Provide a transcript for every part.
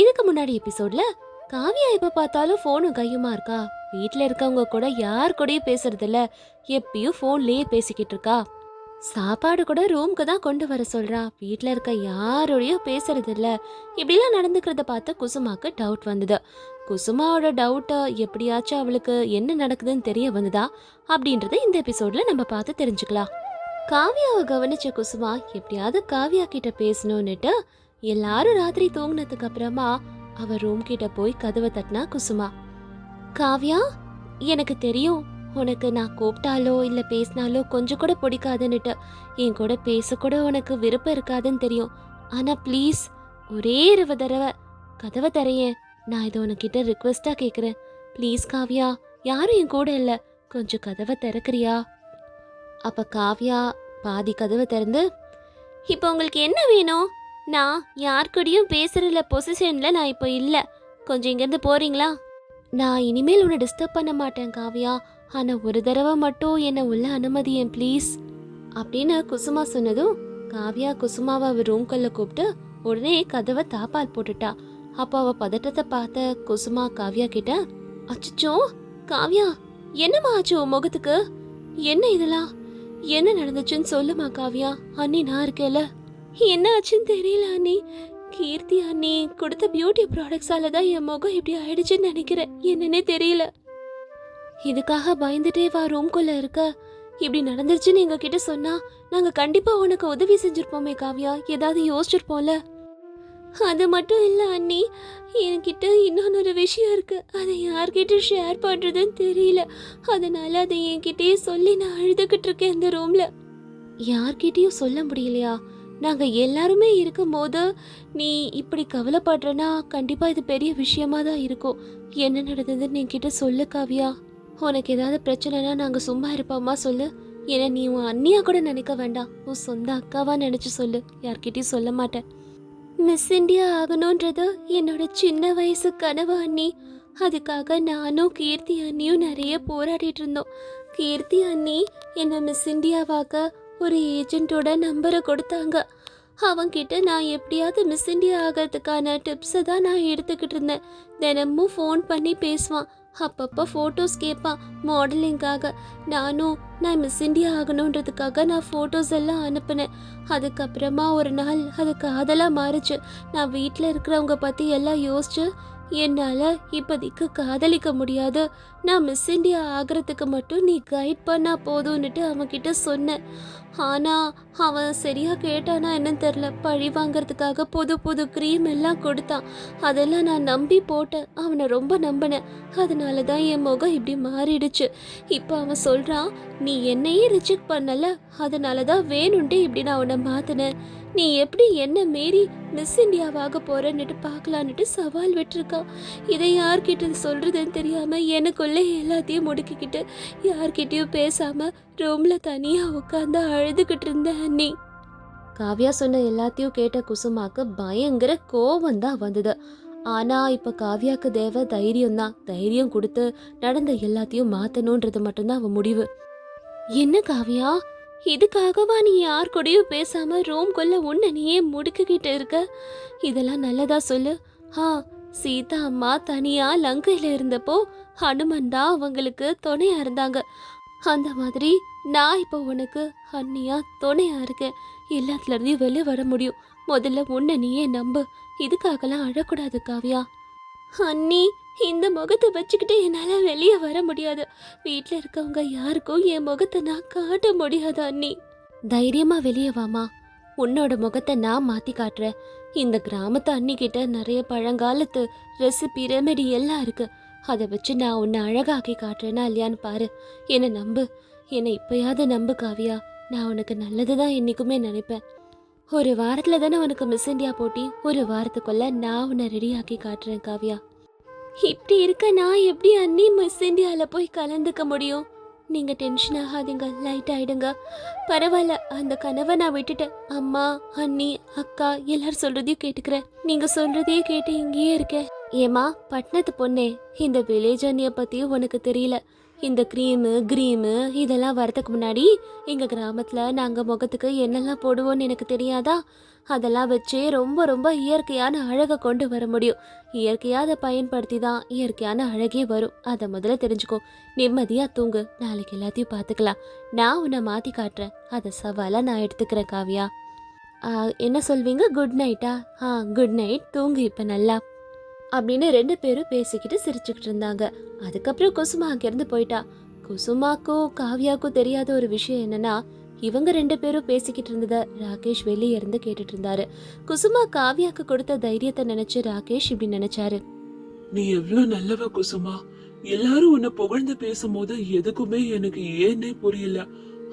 இதுக்கு முன்னாடி எபிசோட்ல காவியா எப்ப பார்த்தாலும் போனும் கையுமா இருக்கா. வீட்ல இருக்கவங்க கூட யார் கூடயும் பேசுறது இல்ல, எப்பயும் போன்லயே பேசிக்கிட்டு இருக்கா. சாப்பாடு கூட ரூம்க்கு தான் கொண்டு வர சொல்றா. வீட்ல இருக்க யாரோடயும் பேசுறது இல்ல. இப்படிலாம் நடந்துக்கிறத பார்த்து குசுமாக்கு டவுட் வந்தது. குசுமாவோட டவுட்டை எப்படியாச்சும் அவளுக்கு என்ன நடக்குதுன்னு தெரிய வந்ததா அப்படின்றத இந்த எபிசோட்ல நம்ம பார்த்து தெரிஞ்சுக்கலாம். காவியாவை கவனிச்ச குசுமா எப்படியாவது காவியா கிட்ட பேசணும்னுட்டு எல்லாரும் ராத்திரி தூங்கினதுக்கு அப்புறமா அவ ரூம் கிட்ட போய் கதவை தட்டினா குசுமா. காவியா, எனக்கு தெரியும் உனக்கு நான் கூப்பிட்டாலோ இல்ல பேசினாலோ கொஞ்சம் கூட பிடிக்காதுன்னுட்டு, என் கூட பேசக்கூட உனக்கு விருப்பம் இருக்காதுன்னு தெரியும். ஆனா ப்ளீஸ் ஒரே ஒரு தடவை கதவை தரையேன். நான் இதை உனக்கிட்ட ரிக்வெஸ்டா கேட்குறேன். ப்ளீஸ் காவியா, யாரும் என் கூட இல்லை, கொஞ்சம் கதவை திறக்கிறியா? அப்ப காவியா பாதி கதவை திறந்து, இப்போ உங்களுக்கு என்ன வேணும்? நான் யார் கூடயும் பேசுறதுல பொசிஷன்ல நான் இப்போ இல்லை, கொஞ்சம் இங்கேருந்து போறீங்களா? நான் இனிமேல் உன்னை டிஸ்டர்ப் பண்ண மாட்டேன் காவியா, ஆனா ஒரு தடவை மட்டும் என்னை உள்ள அனுமதியேன் ப்ளீஸ் அப்படின்னு குசுமா சொன்னதும் காவியா குசுமாவை அவ ரூம்குள்ள கூப்பிட்டு உடனே கதவை தாப்பால் போட்டுட்டா. அப்போ அவ பதட்டத்தை பார்த்த குசுமா காவியா கிட்ட, அச்சோ காவியா, என்னம்மா ஆச்சு உன் முகத்துக்கு? என்ன இதெல்லாம்? என்ன நடந்துச்சுன்னு சொல்லுமா காவியா. அண்ணி நான் இருக்கேல. என்ன ஆச்சுன்னு தெரியல அண்ணி. கீர்த்தி அண்ணி கொடுத்த பியூட்டி ப்ராடக்ட்ஸால தான் என் முகம் இப்படி ஆயிடுச்சுன்னு நினைக்கிறேன். என்னன்னே தெரியல. இதுக்காக பயந்துட்டே வா ரூம்குள்ள இருக்க. இப்படி நடந்துருச்சுன்னு எங்க கிட்ட சொன்னா நாங்க கண்டிப்பா உனக்கு உதவி செஞ்சிருப்போமே காவியா, ஏதாவது யோசிச்சிருப்போம்ல. அது மட்டும் இல்ல அண்ணி, என்கிட்ட இன்னொரு விஷயம் இருக்கு. அதை யார்கிட்ட ஷேர் பண்றதுன்னு தெரியல. அதனால அதை என்கிட்டயே சொல்லி நான் அழுதுகிட்டு இருக்கேன் இந்த ரூம்ல. யார்கிட்டயும் சொல்ல முடியலையா? நாங்க எல்லாருமே இருக்கும் போது நீ இப்படி கவலைப்படுறனா கண்டிப்பா இது பெரிய விஷயமா தான் இருக்கும். என்ன நடந்ததுன்னு என்கிட்ட சொல்லு காவியா. உனக்கு ஏதாவது பிரச்சனைனா நாங்க சும்மா இருப்போமா சொல்லு. ஏன்னா நீ உன் அண்ணியா கூட நினைக்க வேண்டாம், உன் சொந்த அக்காவா நினைச்சு சொல்லு. யார்கிட்டயும் சொல்ல மாட்டேன். மிஸ் இந்தியா ஆகணுன்றது என்னோட சின்ன வயசு கனவு அண்ணி. அதுக்காக நானும் கீர்த்தி அண்ணியும் நிறைய போராடிட்டு இருந்தோம். கீர்த்தி அண்ணி என்னை மிஸ் இந்தியாவாக ஒரு ஏஜென்ட்டோட நம்பரை கொடுத்தாங்க. அவன்கிட்ட நான் எப்படியாவது மிஸ் இந்தியா ஆகிறதுக்கான டிப்ஸை தான் நான் எடுத்துக்கிட்டு இருந்தேன். தினமும் ஃபோன் பண்ணி பேசுவான், அப்பப்போ ஃபோட்டோஸ் கேட்பான் மாடலிங்காக. நான் மிஸ் இந்தியா ஆகணுன்றதுக்காக நான் ஃபோட்டோஸ் எல்லாம் அனுப்பினேன். அதுக்கப்புறமா ஒரு நாள் அது காதலாக மாறிச்சு. நான் வீட்டில் இருக்கிறவங்க பற்றி எல்லாம் யோசிச்சு என்னால் இப்போதைக்கு காதலிக்க முடியாது, நான் மிஸ் இந்தியா ஆகிறதுக்கு மட்டும் நீ கைட் பண்ணா போதும்னுட்டு அவன்கிட்ட சொன்னேன். ஆனால் அவன் சரியாக கேட்டானா என்னன்னு தெரில. பழி வாங்கிறதுக்காக புது புது க்ரீம் எல்லாம் கொடுத்தான். அதெல்லாம் நான் நம்பி போட்டேன், அவனை ரொம்ப நம்பினேன். அதனால தான் என் முகம் இப்படி மாறிடுச்சு. இப்போ அவன் சொல்கிறான், நீ என்னையே ரிஜெக்ட் பண்ணல, அதனால தான் வேணுன்ட்டு இப்படி நான் உன்னை மாற்றினேன். நீ எப்படி என்ன மீறி மிஸ் இந்தியாவாக போறன்னுட்டு பார்க்கலான்னுட்டு சவால் விட்டுருக்கான். இதை யார்கிட்ட சொல்றதுன்னு தெரியாம எனக்குள்ளே எல்லாத்தையும் முடுக்கிக்கிட்டு யார்கிட்டயும் பேசாம ரூம்ல தனியா உட்காந்து அழுதுகிட்டு இருந்தேன் அண்ணி. காவியா சொன்ன எல்லாத்தையும் கேட்ட குசுமாக்கு பயங்கர கோபம் தான் வந்தது. ஆனா இப்ப காவியாக்கு தேவை தைரியம் தான். தைரியம் கொடுத்து நடந்த எல்லாத்தையும் மாத்தணும்ன்றது மட்டும்தான் அவன் முடிவு. என்ன காவியா, இதுக்காகவா நீ யார் கூடயும் பேசாம ரூம்குள்ள உன்னை நீயே முடுக்கிக்கிட்டு இருக்க? இதெல்லாம் நல்லதா சொல்லு. சீதா அம்மா தனியா லங்கையில இருந்தப்போ ஹனுமன் தான் அவங்களுக்கு துணையா இருந்தாங்க. அந்த மாதிரி நான் இப்போ உனக்கு அண்ணியா துணையா இருக்கேன். எல்லாத்துல இருந்தையும் வெளியே வர முடியும். முதல்ல உன்னை நீயே நம்பு. இதுக்காகலாம் அழக்கூடாது காவியா. அண்ணி, இந்த முகத்தை வச்சுக்கிட்டு என்னால் வெளியே வர முடியாது. வீட்டில் இருக்கவங்க யாருக்கும் என் முகத்தை நான் காட்ட முடியாது அண்ணி. தைரியமா வெளியே வாமா, உன்னோட முகத்தை நான் மாற்றி காட்டுறேன். இந்த கிராமத்து அண்ணிக்கிட்ட நிறைய பழங்காலத்து ரெசிபி ரெமெடி எல்லாம் இருக்கு. அதை வச்சு நான் உன்னை அழகாக்கி காட்டுறேன்னா இல்லையான்னு பாரு. என்னை நம்பு, என்னை இப்பயாவது நம்பு காவியா. நான் உனக்கு நல்லது தான் என்றைக்குமே நினைப்பேன். ஒரு வாரத்தில் தானே உனக்கு மிஸ் இந்தியா போட்டி. ஒரு வாரத்துக்குள்ள நான் உன்னை ரெடியாக்கி காட்டுறேன் காவியா. இப்படி இருக்க நான் எப்படி அண்ணி மிஸ் இந்தியாவில் போய் கலந்துக்க முடியும்? நீங்கள் டென்ஷன் ஆகாதீங்க, லைட் ஆகிடுங்க. பரவாயில்ல, அந்த கனவை நான் விட்டுட்டேன். அம்மா, அண்ணி, அக்கா எல்லாரும் சொல்கிறதையும் கேட்டுக்கிறேன். நீங்கள் சொல்கிறதையே கேட்டு இங்கேயே இருக்கேன். ஏமா பட்டணத்து பொண்ணே, இந்த வில்லேஜ் அண்ணியை பற்றியும் உனக்கு தெரியல. இந்த கிரீமு இதெல்லாம் வரதுக்கு முன்னாடி எங்கள் கிராமத்தில் நாங்கள் முகத்துக்கு என்னெல்லாம் போடுவோன்னு எனக்கு தெரியாதா? அதெல்லாம் வச்சே ரொம்ப ரொம்ப இயற்கையான அழகை கொண்டு வர முடியும். இயற்கையாக அதை பயன்படுத்தி தான் இயற்கையான அழகே வரும். அதை முதல்ல தெரிஞ்சுக்கோ. நிம்மதியாக தூங்கு. நாளைக்கு எல்லாத்தையும் பார்த்துக்கலாம். நான் உன்னை மாற்றி காட்டுறேன். அதை சவாலாக நான் எடுத்துக்கிறேன் காவியா. என்ன சொல்வீங்க? குட் நைட்டா? Good night. தூங்கு இப்போ நல்லா அப்படின்னு 2 பேரும் பேசிக்கிட்டு சிரிச்சுக்கிட்டு இருந்தாங்க. அதுக்கப்புறம் குசுமா அங்கேருந்து போயிட்டா. குசுமாக்கும் காவியாக்கும் தெரியாத ஒரு விஷயம் என்னன்னா, இவங்க 2 பேரும் பேசிக்கிட்டு இருந்ததை ராகேஷ் வெளியே இருந்து கேட்டுட்டு இருந்தாரு. குசுமா காவியாக்கு கொடுத்த தைரியத்தை நினைச்சு ராகேஷ் இப்படி நினைச்சாரு. நீ எவ்வளவு நல்லவ குசுமா. எல்லாரும் உன்னை புகழ்ந்து பேசும்போது எதுக்குமே எனக்கு ஏன்னே புரியல.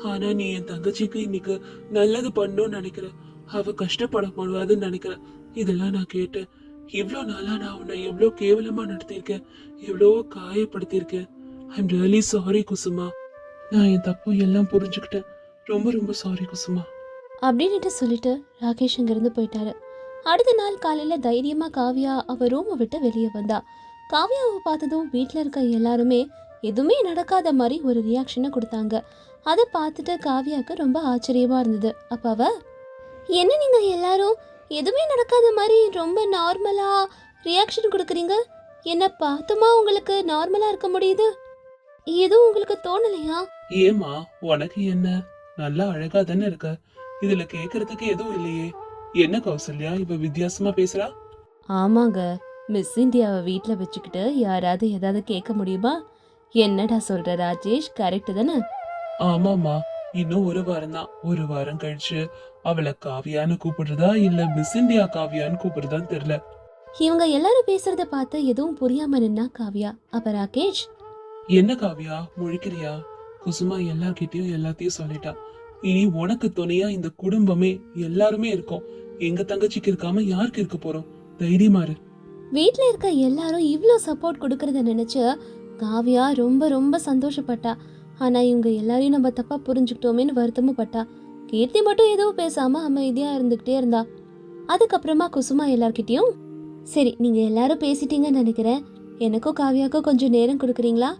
ஆனா நீ என் தங்கச்சிக்கு இன்னைக்கு நல்லது பண்ணணும்னு நினைக்கிற. அவ கஷ்டப்படக்கூடாதுன்னு நினைக்கிற. இதெல்லாம் நான் கேட்டேன். இவ்வளோ நாளா நான் உன்னை எவ்வளோ கேவலமா நடத்தியிருக்கேன், எவ்வளோ காயப்படுத்தியிருக்கேன். I'm really sorry Kusuma. நான் என் தப்பு எல்லாம் புரிஞ்சுக்கிட்டேன். ரொம்ப ரொம்ப சாரி குசுமா அப்படின்ட்டு சொல்லிட்டு ராகேஷ் அங்கிருந்து போயிட்டாரு. அடுத்த நாள் காலையில தைரியமா காவியா அவ ரூமை விட்டு வெளியே வந்தா. காவியாவை பார்த்ததும் வீட்டில் இருக்க எல்லாருமே எதுவுமே நடக்காத மாதிரி ஒரு ரியாக்ஷனை கொடுத்தாங்க. அதை பார்த்துட்டு காவியாவுக்கு ரொம்ப ஆச்சரியமா இருந்தது. அப்ப அவ, என்ன நீங்க எல்லாரும் எதுவுமே நடக்காத மாதிரி ரொம்ப நார்மலா ரியாக்ஷன் கொடுக்குறீங்க? என்ன பார்த்துமா உங்களுக்கு நார்மலா இருக்க முடியுது? எதுவும் உங்களுக்கு தோணலையா? ஏமா உனக்கு என்ன? நல்லா அழகா தானே இருக்க. இதுல கேக்குறதுக்கு எதுவும் இல்லையே. என்ன கௌசல்யா இவ வித்தியாசமா பேசுறா? ஆமாங்க, மிஸ் இந்தியாவை வீட்டில் வச்சுக்கிட்டு யாராவது ஏதாவது கேட்க முடியுமா? என்னடா சொல்ற ராஜேஷ், கரெக்டு தானே? ஆமாமா, இன்னும் ஒரு வாரம் தான். ஒரு வாரம் கழிச்சு அவளை காவியான்னு கூப்பிடுறதா இல்ல மிஸ் இந்தியா காவியான்னு கூப்பிடுறதான்னு தெரியல. இவங்க எல்லாரும் பேசுறத பார்த்து எதுவும் புரியாம நின்னா காவியா. அப்ப ராகேஷ், என்ன காவியா முழிக்கிறியா? குசுமா எல்லார்கிட்டயும் எல்லாத்தையும் சொல்லிட்டா. இனி உனக்கு துணையா இந்த குடும்பமே எல்லாருமே இருக்கோம். எங்க தங்கச்சிக்கு இருக்காம யாருக்கு இருக்க போறோம்? தைரியமா இரு. வீட்டில் இருக்க எல்லாரும் இவ்வளோ சப்போர்ட் கொடுக்கறத நினைச்சு காவியா ரொம்ப ரொம்ப சந்தோஷப்பட்டா. ஆனா இவங்க எல்லாரையும் நம்ம தப்பா புரிஞ்சுக்கிட்டோமேன்னு வருத்தமும் பட்டா. கீர்த்தி மட்டும் எதுவும் பேசாம அமைதியா இருந்துகிட்டே இருந்தா. அதுக்கப்புறமா குசுமா எல்லார்கிட்டயும், சரி நீங்க எல்லாரும் பேசிட்டீங்கன்னு நினைக்கிறேன். எனக்கும் காவியாக்கும் கொஞ்சம் நேரம் கொடுக்குறீங்களா?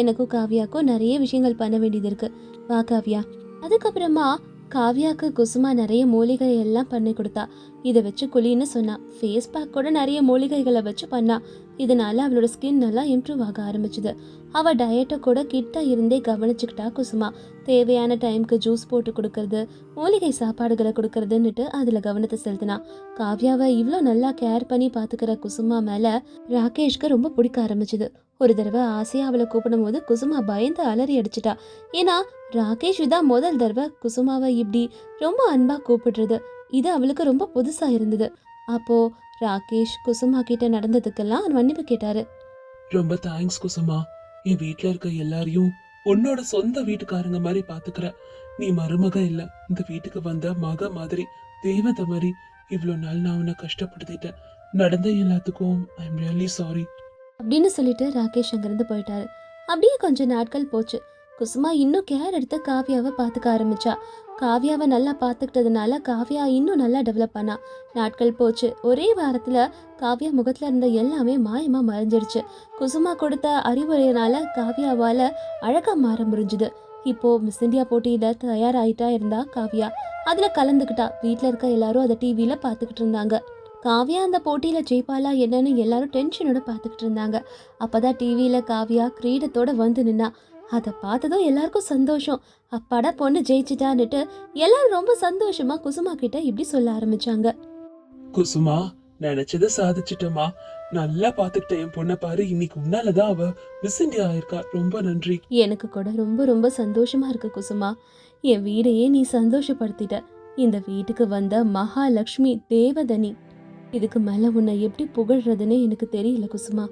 எனக்கும் காவியாக்கும் நிறைய விஷயங்கள் பண்ண வேண்டியது இருக்கு. வா காவியா. அதுக்கப்புறமா காவியாக்கு குசுமா நிறைய மூலிகை எல்லாம் பண்ணி கொடுத்தா. இதை வச்சு குளின்னு சொன்னா. ஃபேஸ் பேக் கூட நிறைய மூலிகைகளை வச்சு பண்ணா. இதனால அவளோட ஸ்கின் நல்லா இம்ப்ரூவ் ஆக ஆரம்பிச்சுது. அவள் டயட்டை கூட கிட்ட இருந்தே கவனிச்சுக்கிட்டா குசுமா. தேவையான டைமுக்கு ஜூஸ் போட்டு கொடுக்கறது, மூலிகை சாப்பாடுகளை கொடுக்கறதுன்னுட்டு அதில் கவனத்தை செலுத்தினா. காவியாவை இவ்வளோ நல்லா கேர் பண்ணி பார்த்துக்கிற குசுமா மேலே ராகேஷ்க்கு ரொம்ப பிடிக்க ஆரம்பிச்சுது. ஒரு தடவை ஆசையாக அவளை கூப்பிடும் போது குசுமா பயந்து அலறி அடிச்சிட்டா. ஏன்னா ராகேஷ் தான் முதல் தடவை குசுமாவை இப்படி ரொம்ப அன்பாக கூப்பிடுறது. இது அவளுக்கு ரொம்ப புதுசாக இருந்தது. அப்போ ராகேஷ் குசுமா கிட்ட நடந்ததுக்கெல்லாம் மன்னிப்பு கேட்டாரு. ரொம்ப தேங்க்ஸ் குசுமா. என் வீட்டுல இருக்க எல்லாரையும் உன்னோட சொந்த வீட்டுக்காரங்க மாதிரி பாத்துக்கிற. நீ மருமக இல்ல, இந்த வீட்டுக்கு வந்த மக மாதிரி, தேவதை மாதிரி. இவ்வளவு நாள் நான் உன்னை கஷ்டப்படுத்திட்டேன். நடந்த எல்லாத்துக்கும் ஐ எம் ரியலி சாரி அப்படின்னு சொல்லிட்டு ராகேஷ் அங்கிருந்து போயிட்டாரு. அப்படியே கொஞ்ச நாட்கள் போச்சு. குசுமா இன்னும் கேர் எடுத்து காவியாவை பார்த்துக்க ஆரம்பிச்சா. காவியாவை நல்லா பார்த்துக்கிட்டதுனால காவியா இன்னும் நல்லா டெவலப் பண்ணா. நாட்கள் போச்சு. ஒரே வாரத்துல காவியா முகத்துல இருந்த எல்லாமே மாயமா மறைஞ்சிடுச்சு. குசுமா கொடுத்த அறிவுரையினால காவியாவால அழகா மாற முடிஞ்சுது. இப்போ மிஸ் இந்தியா போட்டியில தயாராயிட்டா இருந்தா காவியா. அதுல கலந்துக்கிட்டா. வீட்டுல இருக்க எல்லாரும் அதை டிவியில பார்த்துக்கிட்டு இருந்தாங்க. காவியா அந்த போட்டியில ஜெயிப்பாளா என்னன்னு எல்லாரும் டென்ஷனோட பார்த்துக்கிட்டு இருந்தாங்க. அப்பதான் டிவியில காவியா கிரீடத்தோட வந்து நின்னா. அதை பார்த்ததும் எல்லாருக்கும் சந்தோஷம். அப்பாடா பொண்ணு ஜெயிச்சிட்டான்னுட்டு எல்லாரும் ரொம்ப சந்தோஷமா குசுமா கிட்ட இப்படி சொல்ல ஆரம்பிச்சாங்க. குசுமா, நினைச்சத சாதிச்சிட்டமா. நல்லா பாத்துக்கிட்ட என் பொண்ணை பாரு. இன்னைக்கு உன்னாலதான் அவ மிஸ் இந்தியா ஆயிருக்கா. ரொம்ப நன்றி. எனக்கு கூட ரொம்ப ரொம்ப சந்தோஷமா இருக்கு குசுமா. என் வீடையே நீ சந்தோஷப்படுத்திட்ட. இந்த வீட்டுக்கு வந்த மகாலட்சுமி தேவதனி. இதுக்கு மேல உன்னை எப்படி புகழ்றதுன்னு எனக்கு தெரியல குசுமா.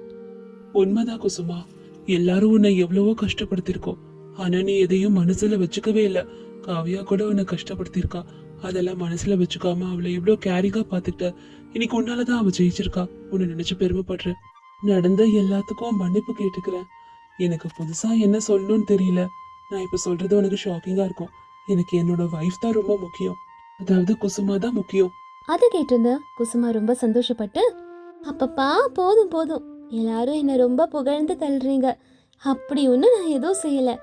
உண்மைதான் குசுமா. எல்லாரும் உன்னை எவ்வளவோ கஷ்டப்படுத்திருக்கோம். ஆனா நீ எதையும் மனசுல வச்சுக்கவே இல்ல. காவியா கூட உன்னை கஷ்டப்படுத்திருக்கா. அதெல்லாம் மனசுல வச்சுக்காம அவளை எவ்வளவு கேரிங்கா பாத்துக்கிட்ட. இன்னைக்கு உன்னாலதான் அவ ஜெயிச்சிருக்கா. உன்னை நினைச்சு பெருமைப்படுறேன். நடந்த எல்லாத்துக்கும் மன்னிப்பு கேட்டுக்கிறேன். எனக்கு புதுசா என்ன சொல்லணும்னு தெரியல. நான் இப்ப சொல்றது உனக்கு ஷாக்கிங்கா இருக்கும். எனக்கு என்னோட வைஃப் தான் ரொம்ப முக்கியம். அதாவது குசுமா தான் முக்கியம். அதை கேட்டிருந்த குசுமா ரொம்ப சந்தோஷப்பட்டு, அப்பப்பா போதும் போதும், எல்லாரும் என்னை ரொம்ப புகழ்ந்து தள்ளுறீங்க. அப்படி ஒன்றும் நான் எதுவும் செய்யலை.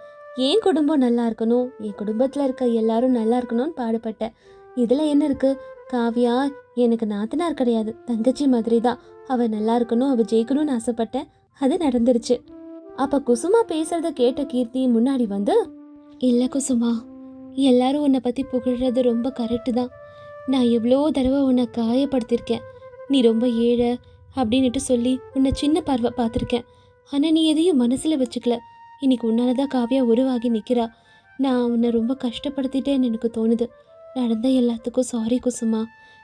என் குடும்பம் நல்லா இருக்கணும், என் குடும்பத்தில் இருக்க எல்லாரும் நல்லா இருக்கணும்னு பாடுபட்டேன். இதில் என்ன இருக்கு? காவியா எனக்கு நாத்தனார் கிடையாது, தங்கச்சி மாதிரி தான். அவள் நல்லா இருக்கணும், அவள் ஜெயிக்கணும்னு ஆசைப்பட்டேன். அது நடந்துருச்சு. அப்போ குசுமா பேசுறத கேட்ட கீர்த்தி முன்னாடி வந்து, இல்லை குசுமா, எல்லாரும் உன்னை பற்றி புகழ்றது ரொம்ப கரெக்டு தான். நான் எவ்வளோ தடவை உன்னை காயப்படுத்தியிருக்கேன். நீ ரொம்ப ஏழை அப்படின்னுட்டு சொல்லி உன்னை சின்ன பார்வை பார்த்துருக்கேன். ஆனால் நீ எதையும் மனசில் வச்சுக்கல. இன்னைக்கு உன்னால தான் காவியா உருவாகி நிற்கிறா. நான் உன்னை ரொம்ப கஷ்டப்படுத்திட்டேன்னு எனக்கு தோணுது. நடந்த எல்லாத்துக்கும் சாரி குசுமா.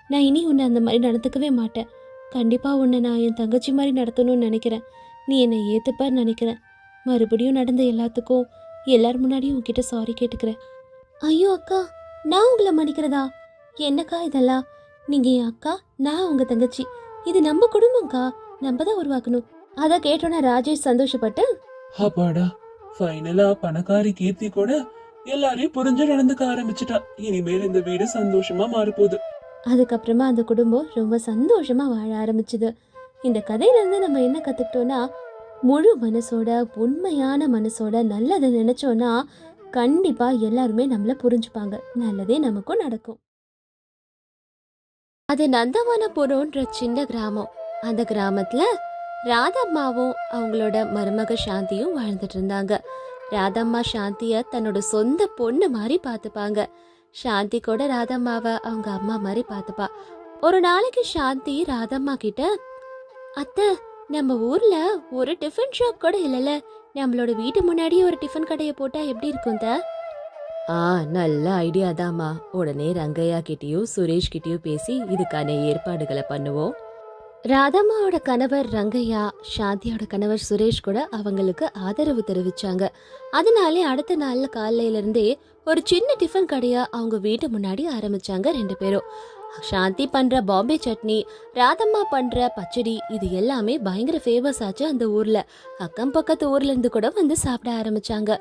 நான் இனி உன்னை அந்த மாதிரி நடந்துக்கவே மாட்டேன். கண்டிப்பாக உன்னை நான் என் தங்கச்சி மாதிரி நடத்தணும்னு நினைக்கிறேன். நீ என்னை ஏற்றுப்பான்னு நினைக்கிறேன். மறுபடியும் நடந்த எல்லாத்துக்கும் எல்லார் முன்னாடியும் உன்கிட்ட சாரி கேட்டுக்கிறேன். ஐயோ அக்கா, நான் உங்களை மன்னிக்கிறதா? என்னக்கா இதெல்லாம்? நீங்கள் என் அக்கா, நான் உங்கள் தங்கச்சி. இது நம்ம குடும்பம்க்கா, நம்ம தான் உருவாக்கணும். அதை கேட்டோன்னா ராஜேஷ் சந்தோஷப்பட்டு, அப்பாடா, ஃபைனலா பணக்காரி கீர்த்தி கூட எல்லாரையும் புரிஞ்சு நடந்துக்க ஆரம்பிச்சிட்டா. இனிமேல் இந்த வீடு சந்தோஷமா மாறப்போகுது. அதுக்கப்புறமா அந்த குடும்பம் ரொம்ப சந்தோஷமா வாழ ஆரம்பிச்சுது. இந்த கதையிலேருந்து நம்ம என்ன கற்றுக்கிட்டோன்னா, முழு மனசோட, உண்மையான மனசோட நல்லதை நினச்சோன்னா கண்டிப்பாக எல்லாருமே நம்மளை புரிஞ்சுப்பாங்க. நல்லதே நமக்கும் நடக்கும். அது நந்தவனபுரம்ன்ற சின்ன கிராமம். அந்த கிராமத்துல ராதம்மாவும் அவங்களோட மருமக சாந்தியும் வாழ்ந்துட்டு இருந்தாங்க. ராதம்மா சாந்திய தன்னோட சொந்த பொண்ணு மாதிரி பார்த்துப்பாங்க. சாந்தி கூட ராதம்மாவை அவங்க அம்மா மாதிரி பார்த்துப்பா. ஒரு நாளைக்கு சாந்தி ராதம்மா கிட்ட, அத்தை, நம்ம ஊர்ல ஒரு டிஃபன் ஷாப் கூட இல்லைல்ல, நம்மளோட வீட்டு முன்னாடியே ஒரு டிஃபன் கடையை போட்டா எப்படி இருக்கும் த? நல்ல ஐடியா தாம்மா. உடனே ரங்கையா கிட்டயும் சுரேஷ் கிட்டயும் பேசி இதுக்கான ஏற்பாடுகளை பண்ணுவோம். ராதம்மாவோட கணவர் ரங்கையா, சாந்தியோட கணவர் சுரேஷ் கூட அவங்களுக்கு ஆதரவு தெரிவிச்சாங்க. அதனாலே அடுத்த நாள்ல காலையில இருந்தே ஒரு சின்ன டிஃபன் கடையா அவங்க வீட்டு முன்னாடி ஆரம்பிச்சாங்க 2 பேரும். சாந்தி பண்ற பாம்பே சட்னி, ராதம்மா பண்ற பச்சடி, இது எல்லாமே பயங்கர ஃபேமஸ் ஆச்சு அந்த ஊர்ல. அக்கம் பக்கத்து ஊர்ல இருந்து கூட வந்து சாப்பிட ஆரம்பிச்சாங்க.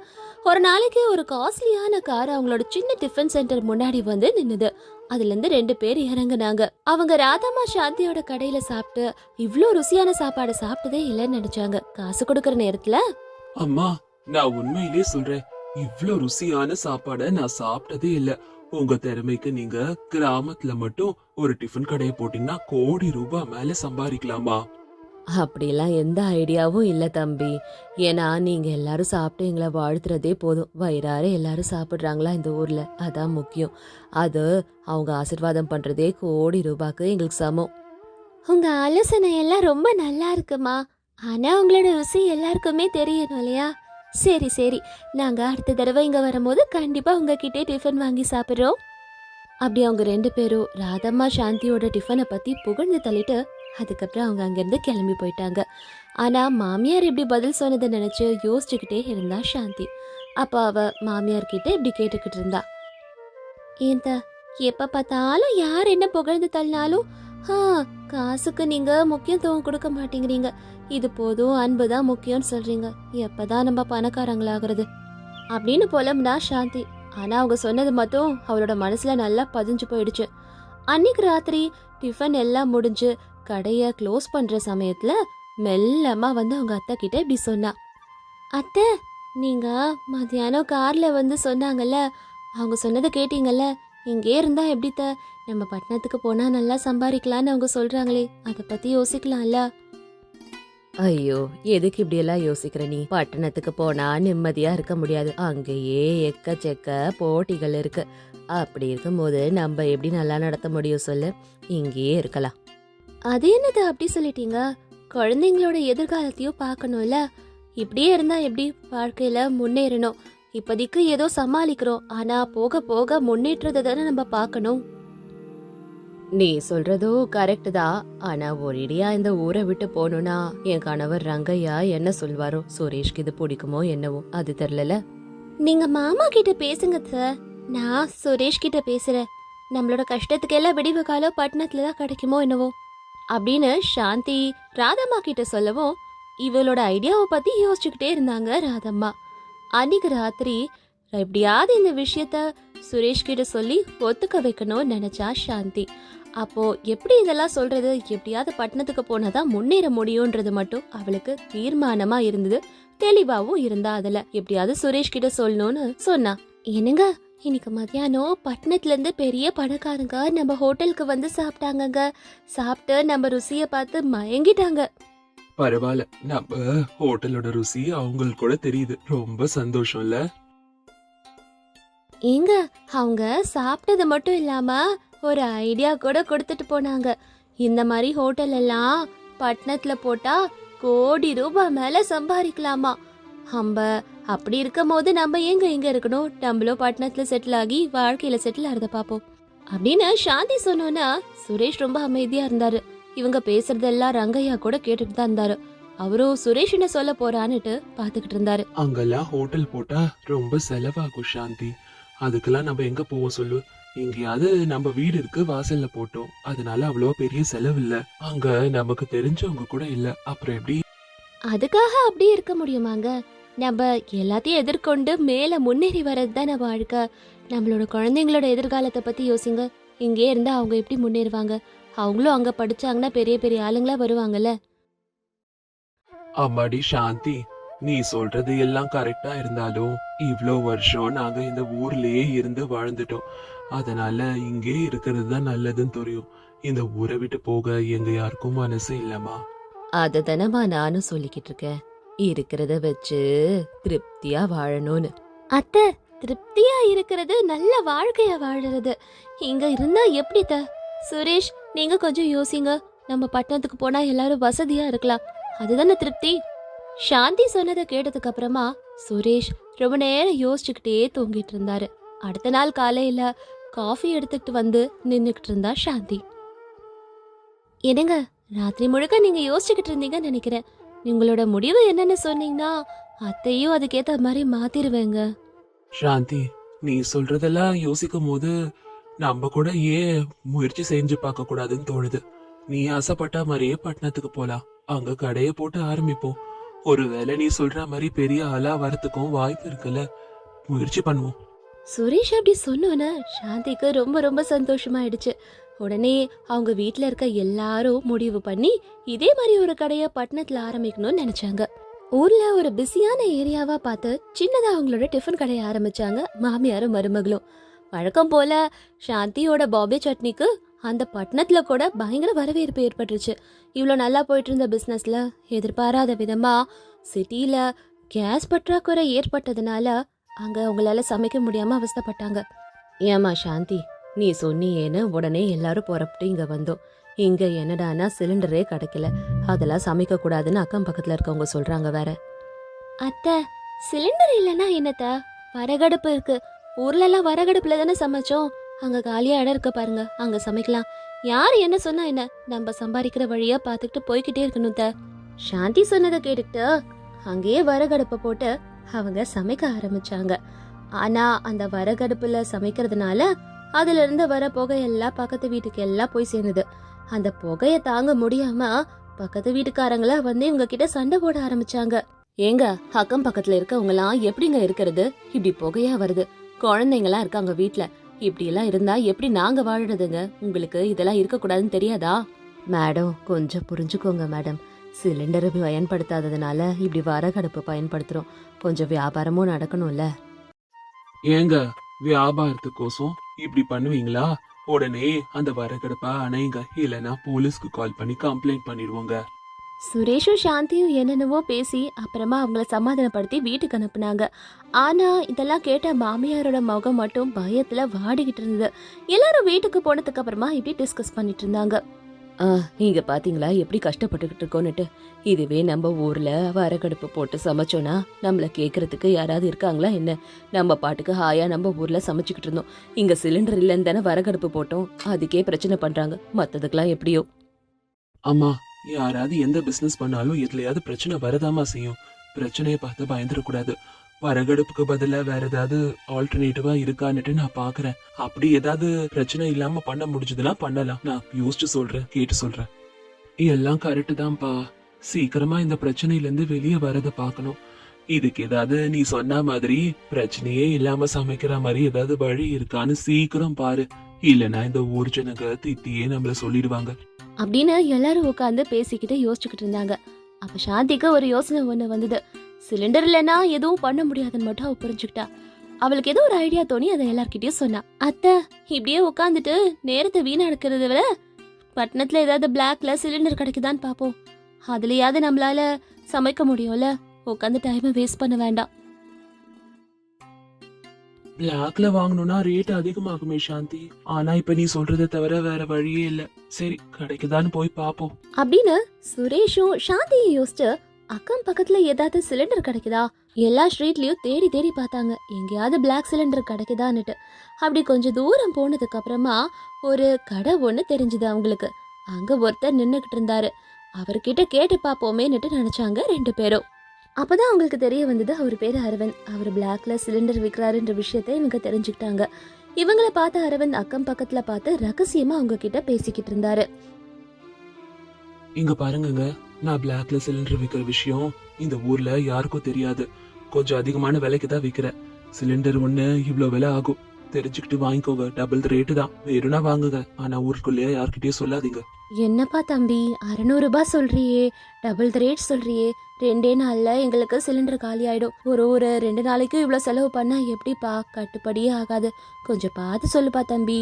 ஒரு நாளைக்கு ஒரு காஸ்ட்லியான கார் அவங்களோட சின்ன டிஃபன் சென்டர் முன்னாடி வந்து நின்னுது. அதுல இருந்து 2 பேர் இறங்குனாங்க. அவங்க ராதம்மா சாந்தியோட கடையில சாப்பிட்டு இவ்ளோ ருசியான சாப்பாடு சாப்பிட்டதே இல்லைன்னு நினைச்சாங்க. காசு கொடுக்கற நேரத்துல, அம்மா, நான் உண்மையிலே சொல்றேன், இவ்ளோ ருசியான சாப்பாட நான் சாப்பிட்டதே இல்ல. உங்க திறமைக்கு நீங்க கிராமத்துல மட்டும் ஒரு டிஃபன் கடையை போட்டீங்கன்னா கோடி ரூபாய் மேல சம்பாதிக்கலாமா? அப்படிலாம் எந்த ஐடியாவும் இல்லை தம்பி. ஏன்னா நீங்க எல்லாரும் சாப்பிட்டு எங்களை வாழ்த்துறதே போதும். வயிறார எல்லாரும் சாப்பிட்றாங்களா இந்த ஊர்ல, அதான் முக்கியம். அது அவங்க ஆசீர்வாதம் பண்றதே கோடி ரூபாய்க்கு எங்களுக்கு சமம். உங்க ஆலோசனை எல்லாம் ரொம்ப நல்லா இருக்குமா. ஆனா உங்களோட ருசி எல்லாருக்குமே தெரியணும் இல்லையா? சரி சரி, நாங்க அடுத்த தடவை இங்க வரும்போது கண்டிப்பா உங்ககிட்டே டிஃபன் வாங்கி சாப்பிட்றோம். அப்படி அவங்க 2 பேரும் ராதம்மா சாந்தியோட டிஃபனை பத்தி புகழ்ந்து தள்ளிட்டு அதுக்கப்புறம் அவங்க அங்கிருந்து கிளம்பி போயிட்டாங்க. ஆனா மாமியார் இப்படி பதில் சொன்னதை நினைச்சு யோசிச்சுக்கிட்டே இருந்தா சாந்தி. அப்ப அவ மாமியார் கிட்ட இப்படி கேட்டுக்கிட்டு இருந்தா, ஏந்த எப்ப பார்த்தாலும் யார் என்ன புகழ்ந்து தள்ளினாலும் காசுக்கு நீங்க முக்கியத்துவம் கொடுக்க மாட்டேங்கிறீங்க. இது போதும், அன்புதான் முக்கியம்னு சொல்றீங்க. எப்பதான் நம்ம பணக்காரங்களாகிறது அப்படின்னு புலம்புனா சாந்தி. ஆனா அவங்க சொன்னது மட்டும் அவளோட மனசுல நல்லா பதிஞ்சு போயிடுச்சு. அன்னைக்கு ராத்திரி டிஃபன் எல்லாம் முடிஞ்சு கடையை க்ளோஸ் பண்ற சமயத்துல மெல்லமா வந்து அவங்க அத்தை கிட்ட இப்படி சொன்னா, அத்தை, நீங்க மத்தியானம் கார்ல வந்து சொன்னாங்கல்ல, அவங்க சொன்னதை கேட்டீங்கல்ல, இங்கே இருந்தா எப்படித்த, நம்ம பட்டணத்துக்கு போனா நல்லா சம்பாதிக்கலான்னு அவங்க சொல்றாங்களே, அதை பத்தி யோசிக்கலாம்ல. ஐயோ, எதுக்கு இப்படியெல்லாம் யோசிக்கிற நீ? பட்டணத்துக்கு போனா நிம்மதியா இருக்க முடியாது. அங்கேயே எக்கச்சக்க போட்டிகள் இருக்கு. அப்படி இருக்கும்போது நம்ம எப்படி நல்லா நடத்த முடியும் சொல்லு? இங்கேயே இருக்கலாம். அது என்னது அப்படி சொல்லிட்டீங்க? குழந்தைங்களோட எதிர்காலத்தையும் பார்க்கணும்ல. இப்படியே இருந்தா எப்படி வாழ்க்கையில முன்னேறணும்? இப்போதைக்கு ஏதோ சமாளிக்கிறோம், ஆனா போக போக முன்னேற்றத்தை தானே நம்ம பார்க்கணும். நீ சொல்றதோ கரெக்ட் தான். ஆனா ஒரேடியா இந்த ஊரை விட்டு போகணும்னா என் கணவர் ரங்கையா என்ன சொல்வாரோ? சுரேஷ்க்கு இது பிடிக்குமோ என்னவோ அது தெரியல. நீங்க மாமா கிட்ட பேசுங்க சார், நான் சுரேஷ் கிட்ட பேசுறேன். நம்மளோட கஷ்டத்துக்கு எல்லாம் விடிவு காலம் பட்டணத்துல தான் கிடைக்குமோ என்னவோ அப்படின்னு சாந்தி ராதம்மா கிட்ட சொல்லவும் இவளோட ஐடியாவை பத்தி யோசிச்சுக்கிட்டே இருந்தாங்க ராதம்மா. அன்னைக்கு ராத்திரி எப்படியாவது இந்த விஷயத்த சுரேஷ் கிட்ட சொல்லி ஒத்துக்க வைக்கணும்னு நினைச்சா சாந்தி. அப்போ எப்படி இதெல்லாம் சொல்றது? எப்படியாவது பட்டணத்துக்கு போனாதான் முன்னேற முடியும்ன்றது மட்டும் அவளுக்கு தீர்மானமா இருந்தது. தெளிவாவும் இருந்தா அதுல எப்படியாவது சுரேஷ் கிட்ட சொல்லணும்னு சொன்னா. என்னங்க, இன்னைக்கு மத்தியானம் பட்டணத்துல இருந்து பெரிய பணக்காரங்க நம்ம ஹோட்டலுக்கு வந்து சாப்பிட்டாங்கங்க. சாப்பிட்டு நம்ம ருசிய பார்த்து மயங்கிட்டாங்க. பரவாயில்ல, நம்ம ஹோட்டலோட ருசி அவங்களுக்கு கூட தெரியுது. ரொம்ப சந்தோஷம் இல்ல? ஏங்க, அவங்க சாப்பிட்டது மட்டும் இல்லாம ஒரு ஐடியா கூட கொடுத்துட்டு போனாங்க. இந்த மாதிரி ஹோட்டல் எல்லாம் பட்டணத்துல போட்டா கோடி ரூபாய் மேல சம்பாதிக்கலாமா. அப்படி இருக்கும் போது நம்ம எங்க இங்க இருக்கணும், நம்மளும் பட்டணத்துல செட்டில் ஆகி வாழ்க்கையில செட்டில் ஆறத பாப்போம் அப்படின்னு சாந்தி சொன்னோன்னா சுரேஷ் ரொம்ப அமைதியா இருந்தாரு. இவங்க பேசுறதெல்லாம் ரங்கையா கூட கேட்டுட்டு தான் இருந்தாரு. அவரும் சுரேஷ் என்ன சொல்ல போறான்னுட்டு பாத்துக்கிட்டு இருந்தாரு. அங்கெல்லாம் ஹோட்டல் போட்டா ரொம்ப செலவாகும் சாந்தி. அதுக்கெல்லாம் நம்ம எங்க போவோம் சொல்லு? எங்கேயாவது நம்ம வீடு இருக்கு, வாசல்ல போட்டோம். அதனால அவ்வளோ பெரிய செலவு இல்ல. அங்க நமக்கு தெரிஞ்சவங்க கூட இல்ல. அப்புறம் எப்படி? அதுக்காக அப்படியே இருக்க முடியுமாங்க? நம்ம எல்லாத்தையும் எதிர்கொண்டு மேல முன்னேறி வர்றது தானே வாழ்க்கை. நம்மளோட குழந்தைங்களோட எதிர்காலத்தை பத்தி யோசிங்க. இங்கே இருந்தா அவங்க எப்படி முன்னேறுவாங்க? அவங்களும் அங்க படிச்சாங்கன்னா பெரிய பெரிய ஆளுங்களா வருவாங்கல்ல. அம்மாடி சாந்தி, நீ சொல்றது எல்லாம் கரெக்டா இருந்தாலும் இவ்ளோ வருஷம் நாங்க இந்த ஊர்லயே இருந்து வாழ்ந்துட்டோம். அதனால இங்கே இருக்கிறது தான் நல்லதுன்னு தெரியும். இந்த ஊரை விட்டு போக எங்க யாருக்கும் மனசு இல்லம்மா. அதை தானம்மா நானும் சொல்லிக்கிட்டு இருக்கேன். இருக்கிறத வச்சு திருப்தியா வாழணும்னு. அத்தை, திருப்தியா இருக்கிறது நல்ல வாழ்க்கையா வாழறது. இங்க இருந்தா எப்படி சுரேஷ், நீங்க கொஞ்சம் யோசிங்க. நம்ம பட்டணத்துக்கு போனா எல்லாரும் வசதியா இருக்கலாம். அதுதானே திருப்தி. சாந்தி சொன்னதை கேட்டதுக்கு அப்புறமா சுரேஷ் ரொம்ப நேரம் யோசிச்சுக்கிட்டே தூங்கிட்டு இருந்தாரு. அடுத்த நாள் காலையில காஃபி எடுத்துக்கிட்டு வந்து நின்னுக்கிட்டு இருந்தா சாந்தி. என்னங்க, ராத்திரி முழுக்க நீங்க யோசிச்சுக்கிட்டு இருந்தீங்கன்னு நினைக்கிறேன். உங்களோட முடிவு என்னன்னு சொன்னீங்கன்னா அத்தையும் அதுக்கேத்த மாதிரி மாத்திருவேங்க. சாந்தி, நீ சொல்றதெல்லாம் யோசிக்கும் போது நம்ம கூட ஏன் முயற்சி செஞ்சு பார்க்க கூடாதுன்னு தோணுது. நீ ஆசைப்பட்ட மாதிரியே பட்டணத்துக்கு போலாம். அங்க கடையை போட்டு ஆரம்பிப்போம். ஒருவேளை நீ சொல்ற மாதிரி பெரிய ஆளா வரத்துக்கும் வாய்ப்பு இருக்குல்ல. முயற்சி பண்ணுவோம். சுரேஷ் அப்படி சொன்னோன்னு சாந்திக்கு ரொம்ப ரொம்ப சந்தோஷமாயிடுச்சு. உடனே அவங்க வீட்ல இருக்க எல்லாரும் முடிவு பண்ணி இதே மாதிரி ஒரு கடையை பட்டணத்துல ஆரம்பிக்கணும்னு நினைச்சாங்க. ஊர்ல ஒரு பிஸியான ஏரியாவா பார்த்து சின்னதா அவங்களோட டிஃபன் கடையை ஆரம்பிச்சாங்க மாமியாரும் மருமகளும். வழக்கம் போல சாந்தியோட பாபே சட்னிக்கு அந்த பட்டணத்துல கூட பயங்கர வரவேற்பு ஏற்பட்டுருச்சு. இவ்வளோ நல்லா போயிட்டு இருந்த பிஸ்னஸ்ல எதிர்பாராத விதமா சிட்டியில கேஸ் பற்றாக்குறை ஏற்பட்டதுனால அங்க அவங்களால சமைக்க முடியாம அவஸ்தைப்பட்டாங்க. ஏமா சாந்தி, நீ சொன்னியேன்னு உடனே எல்லாரும் புறப்பட்டு இங்க வந்தோம். இங்க என்னடானா சிலிண்டரே கிடைக்கல. அதெல்லாம் சமைக்க கூடாதுன்னு அக்கம் பக்கத்துல இருக்கவங்க சொல்றாங்க வேற. அத்தை, சிலிண்டர் இல்லைன்னா என்னத்த, வரகடுப்பு இருக்கு. ஊர்ல எல்லாம் வரகடுப்புல தானே சமைச்சோம். அங்க காலியா இடம் இருக்க பாருங்க, அங்க சமைக்கலாம். யாரு என்ன சொன்னா என்ன, நம்ம சம்பாதிக்கிற வழியா பாத்துக்கிட்டு போய்கிட்டே இருக்கணும். சாந்தி சொன்னதை கேட்டுக்கிட்டு அங்கேயே வரகடுப்பை போட்டு அவங்க சமைக்க ஆரம்பிச்சாங்க. ஆனா அந்த வரகடுப்புல சமைக்கிறதுனால அதுல இருந்து வர புகையெல்லாம் பக்கத்து வீட்டுக்கு எல்லாம் போய் சேர்ந்தது. அந்த புகைய தாங்க முடியாம பக்கத்து வீட்டுக்காரங்கள வந்து இவங்க கிட்ட சண்டை போட ஆரம்பிச்சாங்க. ஏங்க, அக்கம் பக்கத்துல இருக்கவங்க எல்லாம் எப்படிங்க இருக்கிறது? இப்படி புகையா வருது. குழந்தைங்கலாம் இருக்காங்க வீட்ல. இப்படி எல்லாம் இருந்தா எப்படி நாங்க வாழறதுங்க? உங்களுக்கு இதெல்லாம் இருக்க கூடாதுன்னு தெரியாதா? மேடம், கொஞ்சம் புரிஞ்சுக்கோங்க மேடம். சிலிண்டரை பயன்படுத்தாததுனால இப்படி வரகடுப்பு பயன்படுத்துறோம். கொஞ்சம் வியாபாரமும் நடக்கணும்ல. ஏங்க, வியாபாரத்துக்கோசம் இப்படி பண்ணுவீங்களா? உடனே அந்த வரகடுப்பா அணைங்க, இல்லைன்னா போலீஸ்க்கு கால் பண்ணி கம்ப்ளைண்ட் பண்ணிடுவோங்க. சுரேஷும் சாந்தியும் என்னென்னவோ பேசி அப்புறமா அவங்கள சமாதானப்படுத்தி வீட்டுக்கு அனுப்புனாங்க. ஆனா இதெல்லாம் கேட்ட மாமியாரோட முகம் மட்டும் பயத்துல வாடிக்கிட்டு இருந்தது. எல்லாரும் வீட்டுக்கு போனதுக்கு அப்புறமா இப்படி டிஸ்கஸ் பண்ணிட்டு இருந்தாங்க. இங்க பாத்தீங்களா எப்படி கஷ்டப்பட்டுக்கிட்டு இருக்கோன்னுட்டு. இதுவே நம்ம ஊர்ல வரகடுப்பு போட்டு சமைச்சோன்னா நம்மள கேக்குறதுக்கு யாராவது இருக்காங்களா என்ன? நம்ம பாட்டுக்கு ஹாயா நம்ம ஊர்ல சமைச்சுக்கிட்டு இருந்தோம். இங்க சிலிண்டர் இல்லைன்னு தானே வரகடுப்பு போட்டோம். அதுக்கே பிரச்சனை பண்றாங்க. மத்ததுக்கெல்லாம் எப்படியோ. ஆமா, யாராவது எந்த பிசினஸ் பண்ணாலும் எதுலயாவது பிரச்சனை வரதாமா செய்யும். பிரச்சனையை பார்த்து பயந்துடக்கூடாது. வரகடுப்புக்கு பதிலா வேற ஏதாவது ஆல்டர்னேட்டிவா இருக்கான்னுட்டு நான் பாக்குறேன். அப்படி ஏதாவது பிரச்சனை இல்லாம பண்ண முடிஞ்சதுன்னா பண்ணலாம். நான் யோசிச்சு சொல்றேன், கேட்டு சொல்றேன். எல்லாம் கரெக்டு தான்ப்பா. சீக்கிரமா இந்த பிரச்சனையில இருந்து வெளியே வரத பாக்கணும். இதுக்கு ஏதாவது நீ சொன்ன மாதிரி பிரச்சனையே இல்லாம சமைக்கிற மாதிரி ஏதாவது வழி இருக்கான்னு சீக்கிரம் பாரு. இல்லனா இந்த ஊர் ஜனங்க திட்டியே நம்மள சொல்லிடுவாங்க. அப்படின்னு எல்லாரும் உட்காந்து பேசிக்கிட்டு யோசிச்சுக்கிட்டு இருந்தாங்க. அப்ப சாந்திக்கு ஒரு யோசனை ஒண்ணு வந்தது. சிலிண்டர் இல்லைன்னா எதுவும் பண்ண முடியாதுன்னு மட்டும் அவ புரிஞ்சுக்கிட்டா. அவளுக்கு ஏதோ ஒரு ஐடியா தோணி அதை எல்லார்கிட்டயும் சொன்னா. அத்தை, இப்படியே உட்காந்துட்டு நேரத்தை வீணாடுக்கிறத விட பட்டணத்துல ஏதாவது பிளாக்ல சிலிண்டர் கிடைக்குதான்னு பாப்போம். அதுலயாவது நம்மளால சமைக்க முடியும்ல. உட்காந்து டைமை வேஸ்ட் பண்ண வேண்டாம். பிளாக்ல வாங்கணும்னா ரேட் அதிகமாகுமே சாந்தி. ஆனா இப்ப நீ சொல்றதை தவிர வேற வழியே இல்ல. சரி, கிடைக்குதான்னு போய் பாப்போம். அப்படின்னு சுரேஷும் சாந்தியும் யோசிச்சு அக்கம் பக்கத்துல ஏதாவது சிலிண்டர் கிடைக்குதா எல்லா ஸ்ட்ரீட்லயும் தேடி தேடி பார்த்தாங்க. எங்கேயாவது பிளாக் சிலிண்டர் கிடைக்குதான்னுட்டு. அப்படி கொஞ்சம் தூரம் போனதுக்கு அப்புறமா ஒரு கடை ஒண்ணு தெரிஞ்சது அவங்களுக்கு. அங்க ஒருத்தர் நின்னுகிட்டு இருந்தாரு. அவர்கிட்ட கேட்டு பாப்போமேன்னுட்டு நினைச்சாங்க 2 பேரும். அப்பதான் அவங்களுக்கு தெரிய வந்தது அவர் பேரு அரவிந்த். அவர் பிளாக்ல சிலிண்டர் விற்கிறாருன்ற விஷயத்த இவங்க தெரிஞ்சுக்கிட்டாங்க. இவங்கள பார்த்த அரவிந்த் அக்கம் பக்கத்துல பார்த்து ரகசியமா அவங்க கிட்ட பேசிக்கிட்டு இருந்தாரு. இங்க பாருங்கங்க, நான் பிளாக்ல சிலிண்டர் விக்கிற விஷயம் இந்த ஊர்ல யாருக்கும் தெரியாது. கொஞ்சம் அதிகமான விலைக்கு தான் விக்கிறேன். சிலிண்டர் ஒண்ணு இவ்ளோ விலை ஆகும். தெரிஞ்சுக்கிட்டு வாங்கிக்கோங்க. டபுள் ரேட்டு தான். வேணும்னா வாங்குங்க. ஆனா ஊருக்குள்ளேயே யார்கிட்டயும் சொல்லாதீங்க. என்னப்பா தம்பி, 600 ரூபாய் சொல்றியே, டபுள் ரேட் சொல்றியே. 2 நாள்ல எங்களுக்கு சிலிண்டர் காலி ஆயிடும். ஒரு 2 நாளைக்கு இவ்வளவு செலவு பண்ணா எப்படிப்பா? கட்டுப்படியே ஆகாது. கொஞ்சம் பார்த்து சொல்லுப்பா தம்பி.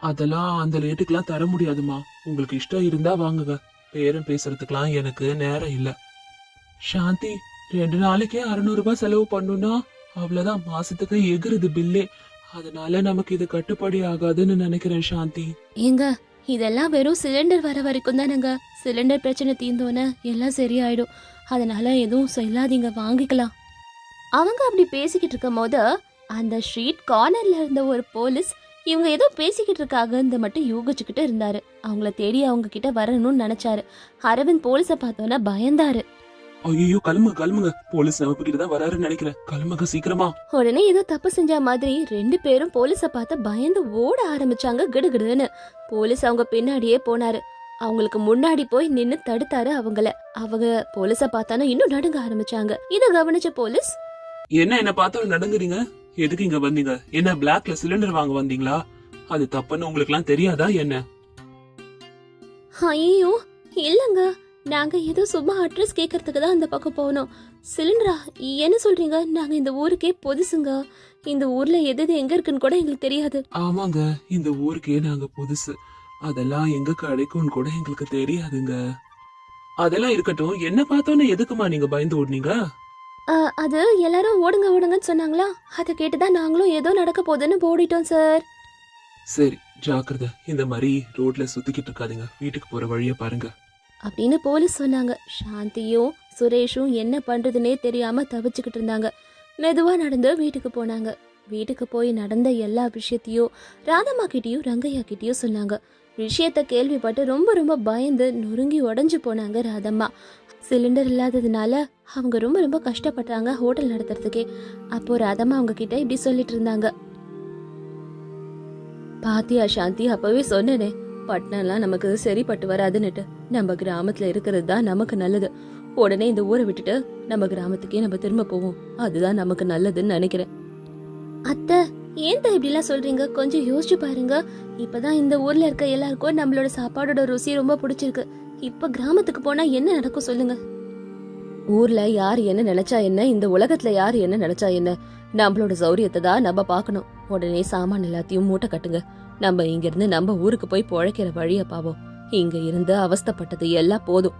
அதெல்லாம் அந்த ரேட்டுக்கெல்லாம் தர முடியாதுமா. உங்களுக்கு இஷ்டம் இருந்தா வாங்குங்க. பேரம் பேசுறதுக்கெல்லாம் எனக்கு நேரம் இல்ல. சாந்தி, 2 நாளைக்கே 600 ரூபாய் செலவு பண்ணுனா அவ்வளவுதான். மாசத்துக்கு எகுறுது பில்லே. அதனால நமக்கு இது கட்டுப்படி ஆகாதுன்னு நினைக்கிறேன் சாந்தி. ஏங்க, இதெல்லாம் வெறும் சிலிண்டர் வர வரைக்கும் தானேங்க. சிலிண்டர் பிரச்சனை தீர்ந்தோன்னே எல்லாம் சரியாயிடும். அதனால எதுவும் சொல்லாதீங்க, வாங்கிக்கலாம். அவங்க அப்படி பேசிக்கிட்டு இருக்கும் போது அந்த ஸ்ட்ரீட் கார்னர்ல இருந்த ஒரு போலீஸ் இவங்க ஏதோ பேசிக்கிட்டு இருக்காங்கன்னு மட்டும் யோகிச்சுக்கிட்டு இருந்தாரு. அவங்கள தேடி அவங்க கிட்ட வரணும்னு நினைச்சாரு. அரவிந்த் போலீஸை பார்த்தோன்னா பயந்தாரு. ஐயோ, கிளம்புங்க. போலீஸ் நம்ம கிட்ட தான் வராருன்னு நினைக்கிறேன். கிளம்புங்க சீக்கிரமா. உடனே ஏதோ தப்பு செஞ்ச மாதிரி 2 பேரும் போலீஸை பார்த்து பயந்து ஓட ஆரம்பிச்சாங்க கிடுகிடுன்னு. போலீஸ் அவங்க பின்னாடியே போனாரு. அவங்களுக்கு முன்னாடி போய் நின்னு தடுத்தாரு அவங்கள. அவங்க போலீஸ பார்த்தானே இன்னும் நடுங்க ஆரம்பிச்சாங்க. இத கவனிச்ச போலீஸ், என்ன பார்த்தா நடுங்குறீங்க? எதுக்கு இங்க வந்தீங்க? என்ன பிளாக்ல சிலிண்டர் வாங்க வந்தீங்களா? அது தப்புன்னு உங்களுக்கு எல்லாம் தெரியாதா என்ன? ஐயோ இல்லங்க, நாங்க ஏதோ சும்மா அட்ரஸ் கேட்கறதுக்கு தான் அந்த பக்கம் போனோம். சிலிண்டரா? என்ன சொல்றீங்க? நாங்க இந்த ஊருக்கே புதுசுங்க. இந்த ஊர்ல எது எது எங்க இருக்குன்னு கூட எங்களுக்கு தெரியாது. ஆமாங்க, இந்த ஊருக்கே நாங்க புதுசு. அதெல்லாம் எங்க கிடைக்கும்னு கூட எங்களுக்கு தெரியாதுங்க. அதெல்லாம் இருக்கட்டும். என்ன பார்த்தோன்னே எதுக்குமா நீங்க பயந்து ஓடுனீங்க? அது எல்லாரும் ஓடுங்க ஓடுங்கன்னு சொன்னாங்களா, அதை கேட்டுதான் நாங்களும் ஏதோ நடக்க போகுதுன்னு ஓடிட்டோம் சார். சரி, ஜாக்கிரதை. இந்த மாதிரி ரோட்ல சுத்திக்கிட்டு இருக்காதீங்க. வீட்டுக்கு போற வழிய பாருங்க அப்படின்னு போலீஸ் சொன்னாங்க. சாந்தியும் சுரேஷும் என்ன பண்றதுன்னே தெரியாம தவிச்சுக்கிட்டு இருந்தாங்க. மெதுவா நடந்து வீட்டுக்கு போனாங்க. வீட்டுக்கு போய் நடந்த எல்லா விஷயத்தையும் ராதம்மா கிட்டயும் ரங்கையா கிட்டயும் சொன்னாங்க. விஷயத்த கேள்விப்பட்டு ரொம்ப ரொம்ப பயந்து நொறுங்கி உடஞ்சு போனாங்க ராதம்மா. சிலிண்டர் இல்லாததுனால அவங்க ரொம்ப ரொம்ப கஷ்டப்பட்டாங்க ஹோட்டல் நடத்துறதுக்கே. அப்போ ராதம்மா அவங்க கிட்ட இப்படி சொல்லிட்டு இருந்தாங்க. பாத்தியா சாந்தி, அப்பவே சொன்னேனே, பட்டணம்லாம் நமக்கு சரிப்பட்டு வராதுன்னுட்டு. நம்ம கிராமத்துல இருக்கிறது தான் நமக்கு நல்லது. உடனே இந்த ஊரை விட்டுட்டு நம்ம கிராமத்துக்கே நம்ம திரும்ப போவோம். அதுதான் நமக்கு நல்லதுன்னு நினைக்கிறேன். அத்தை, ஏன் தான் இப்படி எல்லாம் சொல்றீங்க? கொஞ்சம் யோசிச்சு பாருங்க. இப்பதான் இந்த ஊர்ல இருக்க எல்லாருக்கும் நம்மளோட சாப்பாடோட ருசி ரொம்ப பிடிச்சிருக்கு. இப்ப கிராமத்துக்கு போனா என்ன நடக்கும் சொல்லுங்க? ஊர்ல யார் என்ன நினைச்சா என்ன, இந்த உலகத்துல யார் என்ன நினைச்சா என்ன, நம்மளோட சௌரியத்தை தான் நம்ம பாக்கணும். உடனே சாமான் எல்லாத்தையும் மூட்டை கட்டுங்க. நம்ம இங்க இருந்து நம்ம ஊருக்கு போய் பொழைக்கிற வழிய பாவோம். இங்க இருந்து அவஸ்தைப்பட்டது எல்லாம் போதும்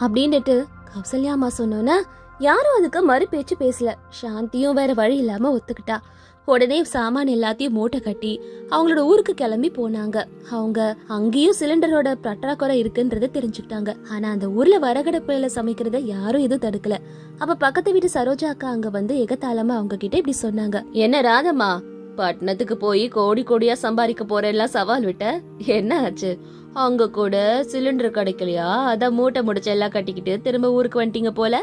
அப்படின்னுட்டு கௌசல்யாமா சொன்னோன்னா யாரும் அதுக்கு மறு பேச்சு பேசல. சாந்தியும் வேற வழி இல்லாம ஒத்துக்கிட்டா. உடனே சாமான் எல்லாத்தையும் மூட்டை கட்டி அவங்களோட ஊருக்கு கிளம்பி போனாங்க. அவங்க அங்கேயும் சிலிண்டரோட பற்றாக்குறை இருக்குன்றத தெரிஞ்சுக்கிட்டாங்க. ஆனா அந்த ஊர்ல வரகடப்புல சமைக்கிறத யாரும் எதுவும் தடுக்கல. அப்ப பக்கத்து வீட்டு சரோஜா அக்கா அங்க வந்து எகத்தாளமா அவங்க கிட்ட இப்படி சொன்னாங்க. என்ன ராதம்மா, பட்டணத்துக்கு போய் கோடி கோடியா சம்பாதிக்க போற எல்லாம் சவால் விட்ட, என்ன ஆச்சு? அங்க கூட சிலிண்டர் கிடைக்கலையா? அதான் மூட்டை முடிச்ச எல்லாம் கட்டிக்கிட்டு திரும்ப ஊருக்கு வந்துட்டீங்க போல.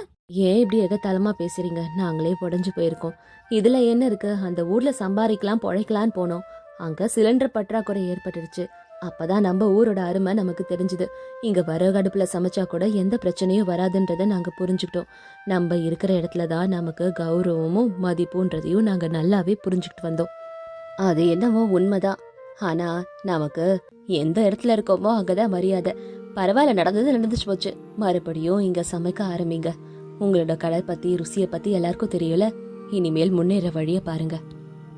ஏன் இப்படி எகத்தாளமா பேசுறீங்க? நாங்களே உடஞ்சு போயிருக்கோம். இதுல என்ன இருக்கு? அந்த ஊர்ல சம்பாதிக்கலாம் பொழைக்கலான்னு போனோம். அங்க சிலிண்டர் பற்றாக்குறை ஏற்பட்டுருச்சு. அப்பதான் நம்ம ஊரோட அருமை நமக்கு தெரிஞ்சுது. இங்க விறகடுப்புல சமைச்சா கூட எந்த பிரச்சனையும் வராதுன்றத நாங்க புரிஞ்சுக்கிட்டோம். நம்ம இருக்கிற இடத்துலதான் நமக்கு கௌரவமும் மதிப்புன்றதையும் நாங்க நல்லாவே புரிஞ்சுக்கிட்டு வந்தோம். அது என்னவோ உண்மைதான். ஆனா நமக்கு எந்த இடத்துல இருக்கோமோ அங்கதான் மரியாதை. பரவாயில்ல, நடந்தது நடந்துச்சு போச்சு. மறுபடியும் இங்க சமைக்க ஆரம்பிங்க. உங்களோட கடை பத்தி ருசியை பத்தி எல்லாருக்கும் தெரியல. இனிமேல் முன்னேற வழிய பாருங்க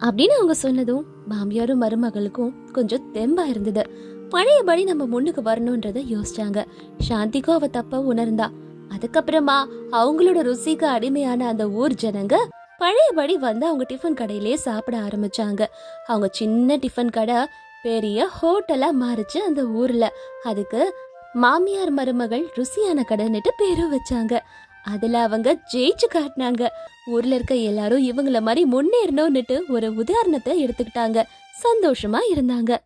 அப்படின்னு அவங்க சொன்னதும் மாமியாரும் மருமகளுக்கும் கொஞ்சம் தெம்பா இருந்தது. பழையபடி நம்ம முன்னுக்கு வரணும்ன்றத யோசிச்சாங்க. சாந்திக்கும் அவ தப்ப உணர்ந்தா. அதுக்கப்புறமா அவங்களோட ருசிக்கு அடிமையான அந்த ஊர் ஜனங்க பழையபடி வந்து அவங்க டிஃபன் கடையிலேயே சாப்பிட ஆரம்பிச்சாங்க. அவங்க சின்ன டிஃபன் கடை பெரிய ஹோட்டலா மாறுச்சு அந்த ஊர்ல. அதுக்கு மாமியார் மருமகள் ருசியான கடைன்னுட்டு பேரும் வச்சாங்க. அதுல அவங்க ஜெயிச்சு காட்டினாங்க. ஊர்ல இருக்க எல்லாரும் இவங்கள மாதிரி முன்னேறணும்னுட்டு ஒரு உதாரணத்தை எடுத்துக்கிட்டாங்க. சந்தோஷமா இருந்தாங்க.